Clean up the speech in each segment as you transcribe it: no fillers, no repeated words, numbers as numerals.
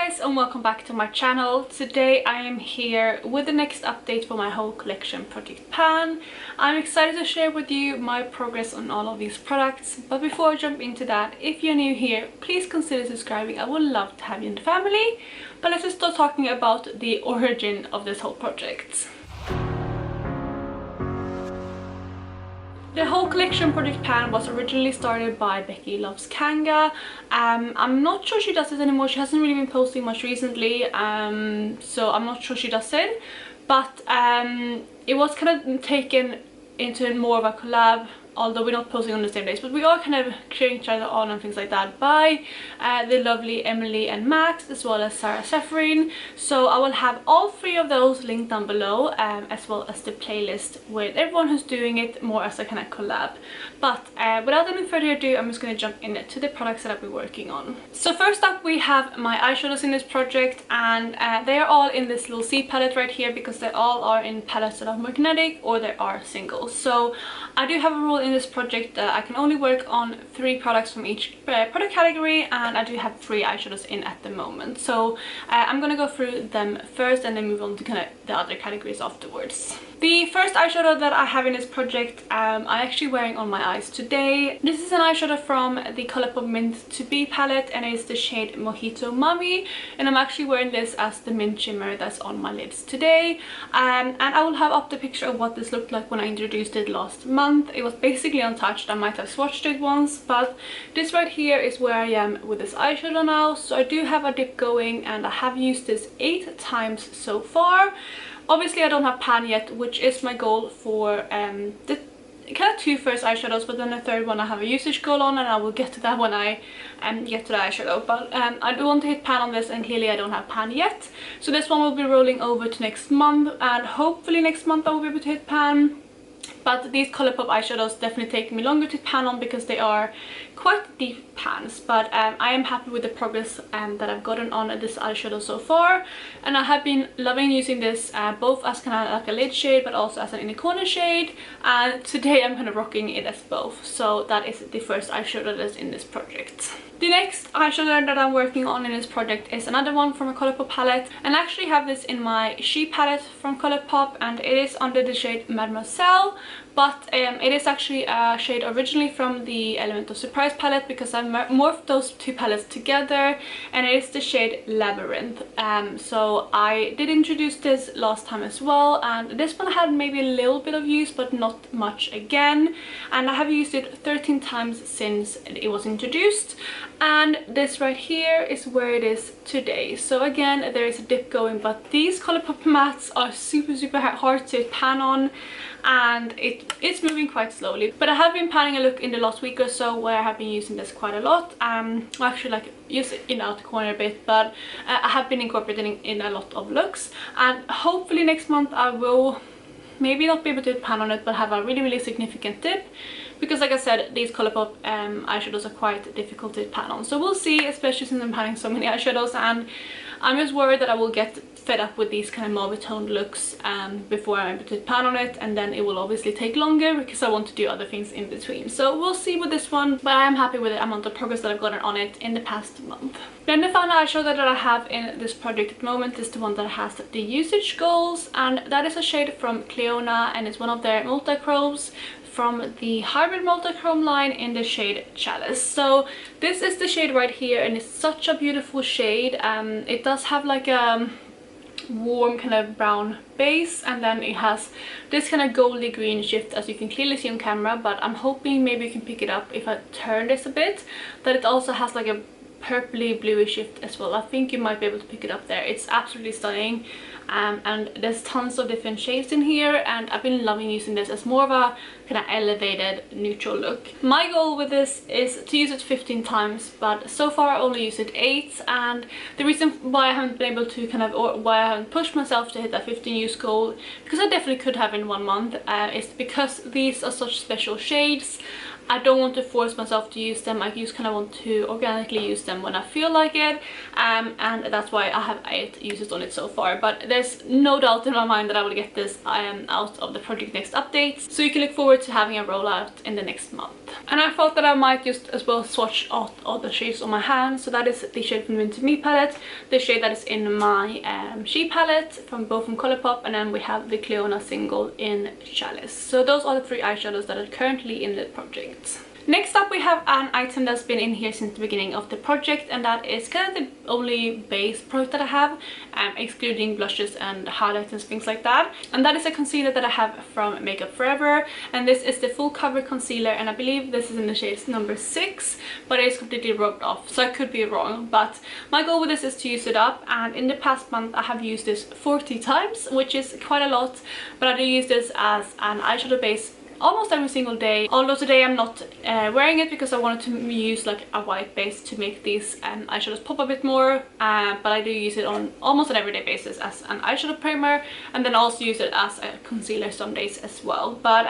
guys, and welcome back to my channel. Today I am here with the next update for my whole collection project pan. I'm excited to share with you my progress on all of these products, but before I jump into that, if you're new here, please consider subscribing. I would love to have you in the family. But let's just start talking about the origin of this whole project. The whole collection project pan was originally started by BeckyLovesKanga. I'm not sure she does it anymore. She hasn't really been posting much recently, so I'm not sure she does it. But it was kind of taken into more of a collab, although we're not posting on the same days, but we are kind of cheering each other on and things like that by the lovely Emily and Max, as well as Sarah Sapphirine. So I will have all three of those linked down below, as well as the playlist with everyone who's doing it more as a kind of collab. But without any further ado, I'm just going to jump into the products that I've been working on. So first up, we have my eyeshadows in this project, and they are all in this little C palette right here because they all are in palettes that are magnetic or they are singles. So I do have a rule in this project that I can only work on 3 products from each product category, and I do have 3 eyeshadows in at the moment. So I'm gonna go through them first and then move on to kind of the other categories afterwards. The first eyeshadow that I have in this project, I'm actually wearing on my eyes today. This is an eyeshadow from the Colourpop Mint to Be palette, and it's the shade Mojito Mummy, and I'm actually wearing this as the mint shimmer that's on my lids today. And I will have up the picture of what this looked like when I introduced it last month. It was basically untouched. I might have swatched it once, but this right here is where I am with this eyeshadow now. So I do have a dip going, and I have used this 8 times so far. Obviously I don't have pan yet, which is my goal for the kind of 2 first eyeshadows, but then the third one I have a usage goal on, and I will get to that when I get to the eyeshadow. But I do want to hit pan on this, and clearly I don't have pan yet. So this one will be rolling over to next month, and hopefully next month I will be able to hit pan. But these Colourpop eyeshadows definitely take me longer to pan on because they are quite deep pans. But I am happy with the progress that I've gotten on this eyeshadow so far. And I have been loving using this both as kind of like a lid shade, but also as an inner corner shade. And today I'm kind of rocking it as both. So that is the first eyeshadow that's in this project. The next eyeshadow that I'm working on in this project is another one from a Colourpop palette, and I actually have this in my She palette from Colourpop, and it is under the shade Mademoiselle, but it is actually a shade originally from the Element of Surprise palette because I morphed those 2 palettes together, and it is the shade Labyrinth. So I did introduce this last time as well, and this one had maybe a little bit of use but not much again, and I have used it 13 times since it was introduced. And this right here is where it is today. So again, there is a dip going, but these Colourpop mattes are super hard to pan on, and it's moving quite slowly. But I have been panning a look in the last week or so where I have been using this quite a lot. Well, actually like use it in the outer corner a bit, but I have been incorporating in a lot of looks, and hopefully next month I will maybe not be able to pan on it, but have a really significant dip. Because like I said, these Colourpop eyeshadows are quite difficult to pan on. So we'll see, especially since I'm panning so many eyeshadows, and I'm just worried that I will get fed up with these kind of mauve toned looks before I'm able to pan on it, and then it will obviously take longer because I want to do other things in between. So we'll see with this one, but I am happy with the amount of progress that I've gotten on it in the past month. Then the final eyeshadow that I have in this project at the moment is the one that has the usage goals, and that is a shade from Cleona, and it's one of their multi-chromes from the Hybrid Multichrome line in the shade Chalice. So this is the shade right here, and it's such a beautiful shade. It does have like a warm kind of brown base, and then it has this kind of goldy green shift, as you can clearly see on camera, but I'm hoping maybe you can pick it up if I turn this a bit, that it also has like a purpley bluish shift as well. I think you might be able to pick it up there. It's absolutely stunning, and there's tons of different shades in here, and I've been loving using this as more of a kind of elevated neutral look. My goal with this is to use it 15 times, but so far I only used it 8, and the reason why I haven't been able to or why I haven't pushed myself to hit that 15 use goal, because I definitely could have in 1 month, is because these are such special shades. I don't want to force myself to use them. I just kind of want to organically use them when I feel like it, and that's why I have 8 uses on it so far. But there's no doubt in my mind that I will get this out of the project next update, so you can look forward to having a rollout in the next month. And I thought that I might just as well swatch out all the shades on my hand. So that is the shade from Winter Me palette, the shade that is in my She palette from Colourpop, and then we have the Cleona single in Chalice. So those are the 3 eyeshadows that are currently in the project. Next up we have an item that's been in here since the beginning of the project, and that is kind of the only base product that I have, excluding blushes and highlighters and things like that. And that is a concealer that I have from Makeup Forever, and this is the full cover concealer, and I believe this is in the shade number 6, but it is completely rubbed off, so I could be wrong. But my goal with this is to use it up, and in the past month I have used this 40 times, which is quite a lot, but I do use this as an eyeshadow base almost every single day, although today I'm not wearing it because I wanted to use like a white base to make these eyeshadows pop a bit more, but I do use it on almost an everyday basis as an eyeshadow primer, and then also use it as a concealer some days as well. But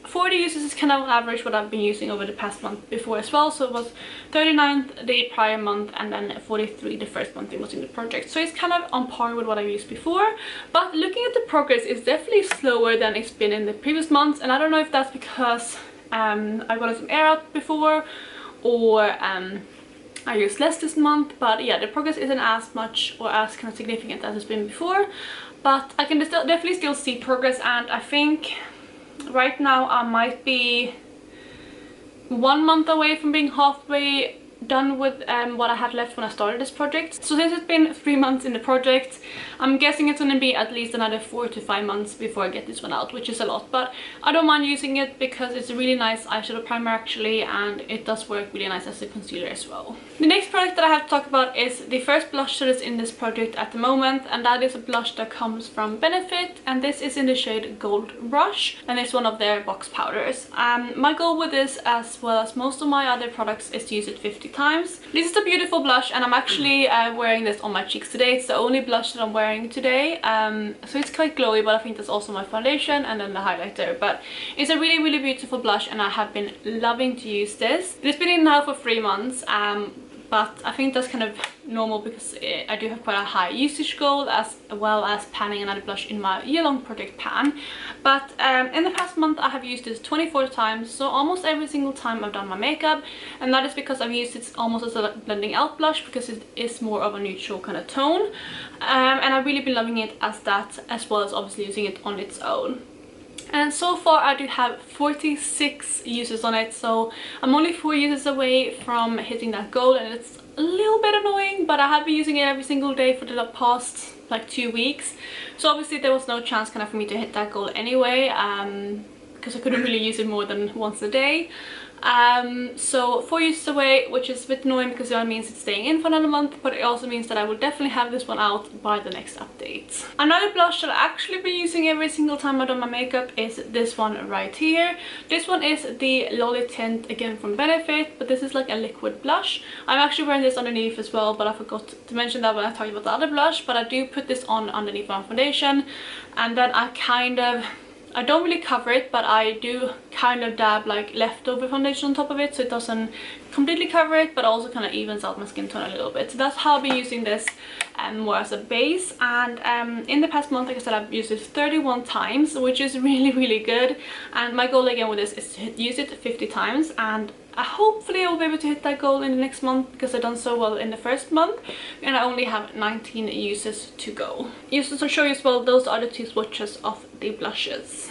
40 uses is kind of on average what I've been using over the past month before as well. So it was 39 the prior month, and then 43 the first month it was in the project. So it's kind of on par with what I used before. But looking at the progress, it's definitely slower than it's been in the previous months, and I don't know if that's because I got some air out before, or I used less this month. But yeah, the progress isn't as much or as kind of significant as it's been before, but I can definitely still see progress. And I think right now I might be 1 month away from being halfway done with what I had left when I started this project. So since it's been 3 months in the project, I'm guessing it's going to be at least another 4 to 5 months before I get this one out, which is a lot. But I don't mind using it because it's a really nice eyeshadow primer actually, and it does work really nice as a concealer as well. The next product that I have to talk about is the first blush that is in this project at the moment, and that is a blush that comes from Benefit, and this is in the shade Gold Rush, and it's one of their box powders. My goal with this, as well as most of my other products, is to use it 50 times. This is a beautiful blush, and I'm actually wearing this on my cheeks today. It's the only blush that I'm wearing today, so it's quite glowy, but I think that's also my foundation and then the highlighter. But it's a really beautiful blush, and I have been loving to use this. It's been in now for 3 months, but I think that's kind of normal because I do have quite a high usage goal, as well as panning another blush in my year-long project pan. But in the past month I have used this 24 times, so almost every single time I've done my makeup, and that is because I've used it almost as a blending out blush because it is more of a neutral kind of tone, and I've really been loving it as that, as well as obviously using it on its own. And so far I do have 46 uses on it, so I'm only 4 uses away from hitting that goal, and it's a little bit annoying, but I have been using it every single day for the past like 2 weeks, so obviously there was no chance kind of for me to hit that goal anyway, because I couldn't really use it more than once a day. So 4 uses away, which is a bit annoying because that means it's staying in for another month, but it also means that I will definitely have this one out by the next update. Another blush that I actually been using every single time I've done my makeup is this one right here. This one is the Lolli Tint, again from Benefit, but this is like a liquid blush. I'm actually wearing this underneath as well, but I forgot to mention that when I talked about the other blush. But I do put this on underneath my foundation, and then I don't really cover it, but I do kind of dab like leftover foundation on top of it, so it doesn't completely cover it, but also kind of evens out my skin tone a little bit. So that's how I've been using this more as a base. And in the past month, like I said, I've used this 31 times, which is really good. And my goal again with this is to use it 50 times, and hopefully I will be able to hit that goal in the next month because I've done so well in the first month, and I only have 19 uses to go. Just to show you as well, those are the 2 swatches of the blushes.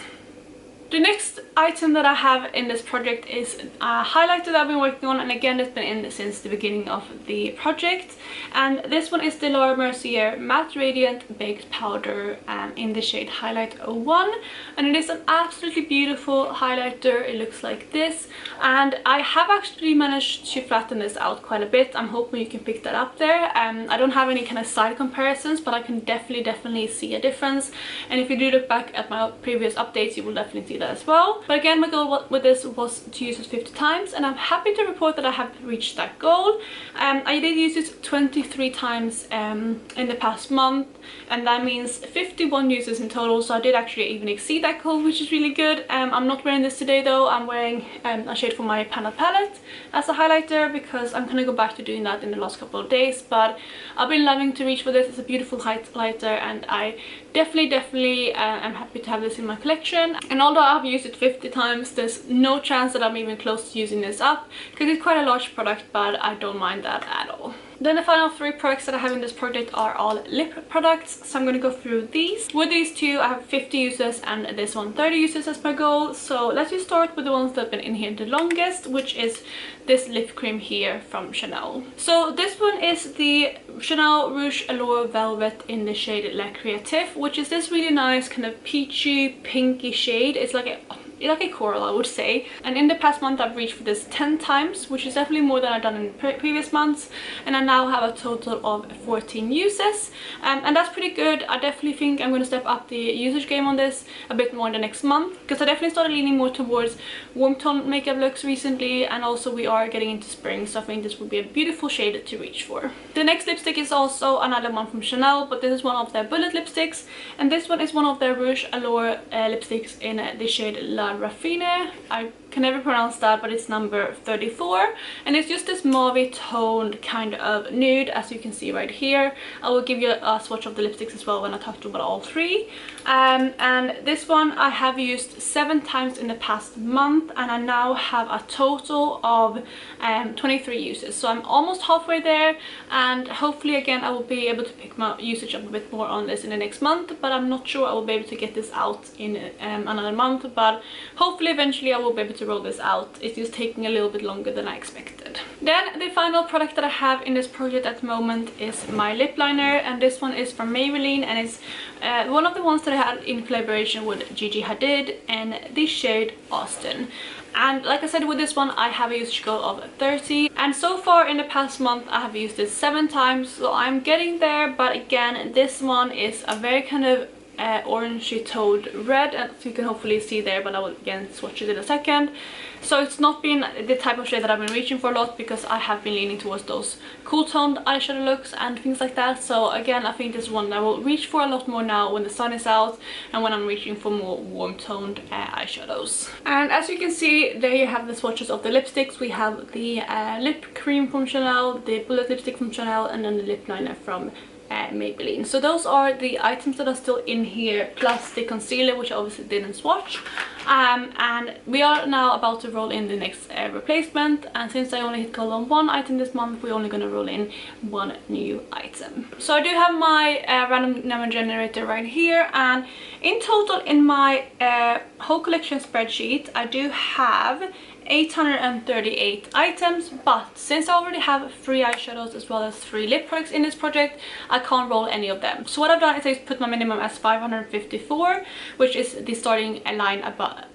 The next item that I have in this project is a highlighter that I've been working on, and again it's been in since the beginning of the project, and this one is the Mercier Matte Radiant Baked Powder in the shade Highlight 01, and it is an absolutely beautiful highlighter. It looks like this, and I have actually managed to flatten this out quite a bit. I'm hoping you can pick that up there. I don't have any kind of side comparisons, but I can definitely see a difference, and if you do look back at my previous updates, you will definitely see see that as well. But again, my goal with this was to use it 50 times, and I'm happy to report that I have reached that goal. I did use it 23 times in the past month, and that means 51 uses in total, so I did actually even exceed that goal, which is really good. I'm not wearing this today though. I'm wearing a shade from my panel palette as a highlighter because I'm gonna go back to doing that in the last couple of days, but I've been loving to reach for this. It's a beautiful highlighter, and I definitely am happy to have this in my collection. And although I've used it 50 times, there's no chance that I'm even close to using this up because it's quite a large product, but I don't mind that at all. Then the final 3 products that I have in this project are all lip products, so I'm going to go through these. With these two I have 50 uses and this one 30 uses as my goal. So let's just start with the ones that have been in here the longest, which is this lip cream here from Chanel. So this one is the Chanel Rouge Allure Velvet in the shade La Creative, which is this really nice kind of peachy pinky shade. It's like a coral, I would say. And in the past month I've reached for this 10 times, which is definitely more than I've done in previous months, and I now have a total of 14 uses, and that's pretty good. I definitely think I'm going to step up the usage game on this a bit more in the next month, because I definitely started leaning more towards warm tone makeup looks recently, and also we are getting into spring, so I think this would be a beautiful shade to reach for. The next lipstick is also another one from Chanel, but this is one of their bullet lipsticks, and this one is one of their Rouge Allure lipsticks in the shade Labyrinth. I can never pronounce that, but it's number 34, and it's just this mauve toned kind of nude, as you can see right here. I will give you a swatch of the lipsticks as well when I talk about all 3. And this one I have used 7 times in the past month, and I now have a total of 23 uses, so I'm almost halfway there, and hopefully again I will be able to pick my usage up a bit more on this in the next month, but I'm not sure I will be able to get this out in another month, but hopefully eventually I will be able to roll this out. It's just taking a little bit longer than I expected. Then the final product that I have in this project at the moment is my lip liner, and this one is from Maybelline, and it's one of the ones that I had in collaboration with Gigi Hadid in the shade Austin. And like I said, with this one I have a usage goal of 30, and so far in the past month I have used it 7 times, so I'm getting there. But again, this one is a very kind of orangey toned red, and you can hopefully see there, but I will again swatch it in a second. So it's not been the type of shade that I've been reaching for a lot, because I have been leaning towards those cool toned eyeshadow looks and things like that. So again, I think this is one that I will reach for a lot more now when the sun is out and when I'm reaching for more warm toned eyeshadows. And as you can see, there you have the swatches of the lipsticks. We have the lip cream from Chanel, the bullet lipstick from Chanel, and then the lip liner from Maybelline. So those are the items that are still in here, plus the concealer, which I obviously didn't swatch. And we are now about to roll in the next replacement, and since I only hit goal on 1 item this month, we're only going to roll in 1 new item. So I do have my random number generator right here, and in total in my whole collection spreadsheet I do have 838 items, but since I already have 3 eyeshadows as well as 3 lip products in this project, I can't roll any of them. So what I've done is I put my minimum as 554, which is the starting line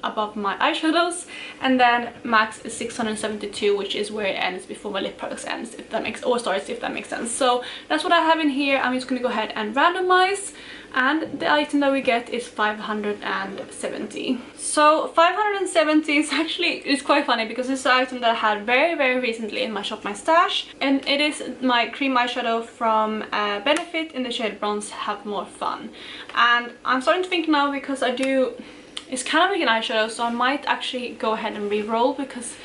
above my eyeshadows, and then max is 672, which is where it ends before my lip products ends, if that makes, or starts, if that makes sense. So that's what I have in here. I'm just going to go ahead and randomize, and the item that we get is 570. So 570 is actually, it's quite funny because it's an item that I had very recently in my shop, my stash, and it is my cream eyeshadow from Benefit in the shade Bronze Have More Fun. And I'm starting to think now, because it's kind of like an eyeshadow, so I might actually go ahead and re-roll, because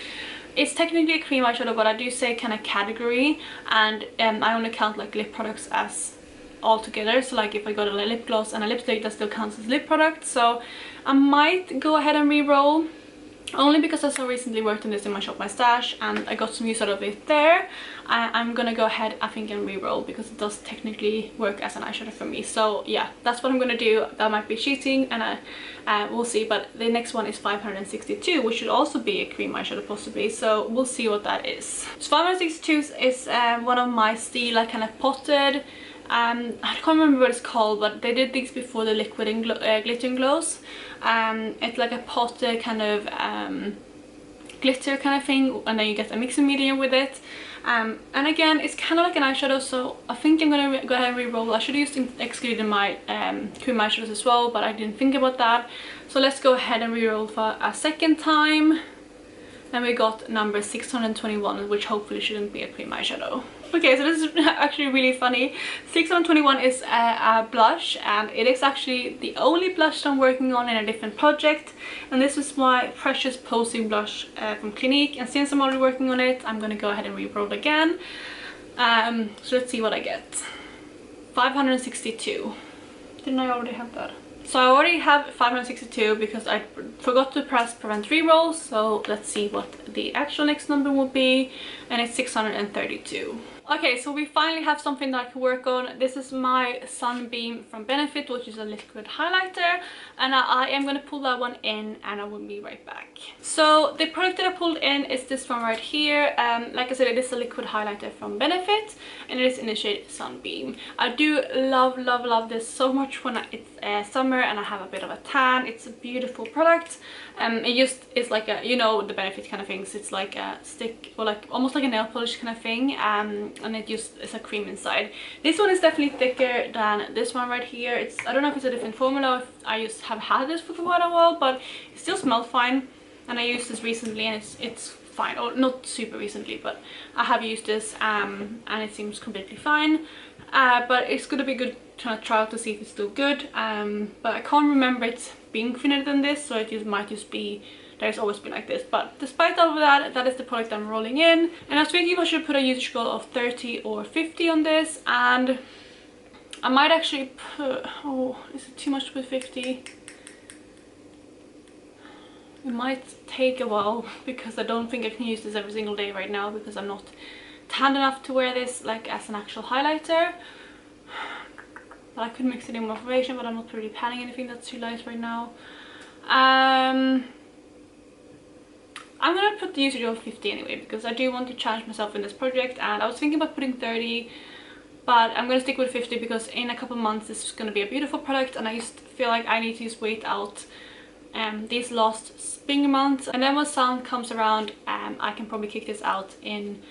it's technically a cream eyeshadow, but I do say kind of category, and I only count like lip products as all together. So like if I got a lip gloss and a lipstick, that still counts as lip product. So I might go ahead and re-roll, only because I so recently worked on this in my shop, my stash, and I got some use out of it there. I'm gonna go ahead, I think, and re-roll, because it does technically work as an eyeshadow for me. So yeah, that's what I'm gonna do. That might be cheating, and we'll see. But the next one is 562, which should also be a cream eyeshadow possibly, so we'll see what that is. So 562 is one of my Stila kind of potted, I can't remember what it's called, but they did these before the liquid and glitter and glows. It's like a potted kind of glitter kind of thing, and then you get a mixing medium with it. And again, it's kind of like an eyeshadow, so I think I'm gonna go ahead and re-roll. I should have used excluded my cream eyeshadows as well, but I didn't think about that. So let's go ahead and re-roll for a second time. And we got number 621, which hopefully shouldn't be a cream eyeshadow. Okay, so this is actually really funny. 621 is a blush, and it is actually the only blush I'm working on in a different project. And this is my Precious Posing blush from Clinique. And since I'm already working on it, I'm gonna go ahead and re-roll again. So let's see what I get. 562. Didn't I already have that? So I already have 562 because I forgot to press prevent reroll. So let's see what the actual next number will be, and it's 632. Okay, so we finally have something that I can work on. This is my Sunbeam from Benefit, which is a liquid highlighter, and I am going to pull that one in and I will be right back. So the product that I pulled in is this one right here. Like I said, it is a liquid highlighter from Benefit, and it is in the shade Sunbeam. I do love this so much when it's summer and I have a bit of a tan. It's a beautiful product. It just is like a, you know, the Benefit kind of things. It's like a stick, or like almost like a nail polish kind of thing. And it just is a cream inside. This one is definitely thicker than this one right here. I don't know if it's a different formula, if I just have had this for quite a while, but it still smells fine. And I used this recently and it's fine, or not super recently, but I have used this and it seems completely fine. But it's gonna be good to try out to see if it's still good. But I can't remember it being thinner than this, so it might just be that it's always been like this. But despite all of that, that is the product I'm rolling in. And I was thinking if I should put a usage goal of 30 or 50 on this, and I might actually put, oh, is it too much to put 50? It might take a while because I don't think I can use this every single day right now because I'm not tanned enough to wear this like as an actual highlighter. But I could mix it in with foundation, but I'm not really panning anything that's too light right now. I'm gonna put the usage of 50 anyway because I do want to challenge myself in this project, and I was thinking about putting 30, but I'm gonna stick with 50 because in a couple months this is gonna be a beautiful product, and I just feel like I need to just wait out these last spring months, and then when sun comes around I can probably kick this out in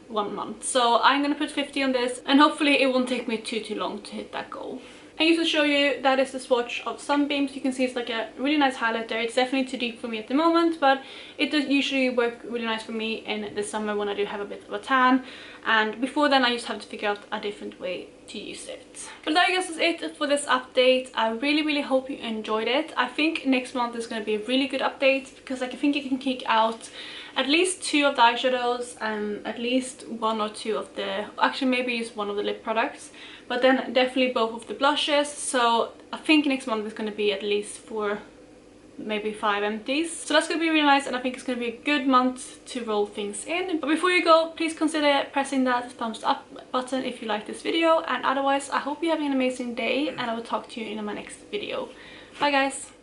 1 month. So I'm gonna put 50 on this, and hopefully it won't take me too long to hit that goal. And just to show you, that is the swatch of Sunbeams. You can see it's like a really nice highlighter. It's definitely too deep for me at the moment, but it does usually work really nice for me in the summer when I do have a bit of a tan. And before then I just have to figure out a different way to use it. But that I guess is it for this update. I really hope you enjoyed it. I think next month is going to be a really good update because I think I can kick out at least 2 of the eyeshadows and at least 1 or 2 of the, actually maybe just 1 of the lip products, but then definitely both of the blushes. So I think next month is going to be at least 4, maybe 5 empties. So that's going to be really nice, and I think it's going to be a good month to roll things in. But before you go, please consider pressing that thumbs up button if you like this video, and otherwise I hope you're having an amazing day, and I will talk to you in my next video. Bye guys!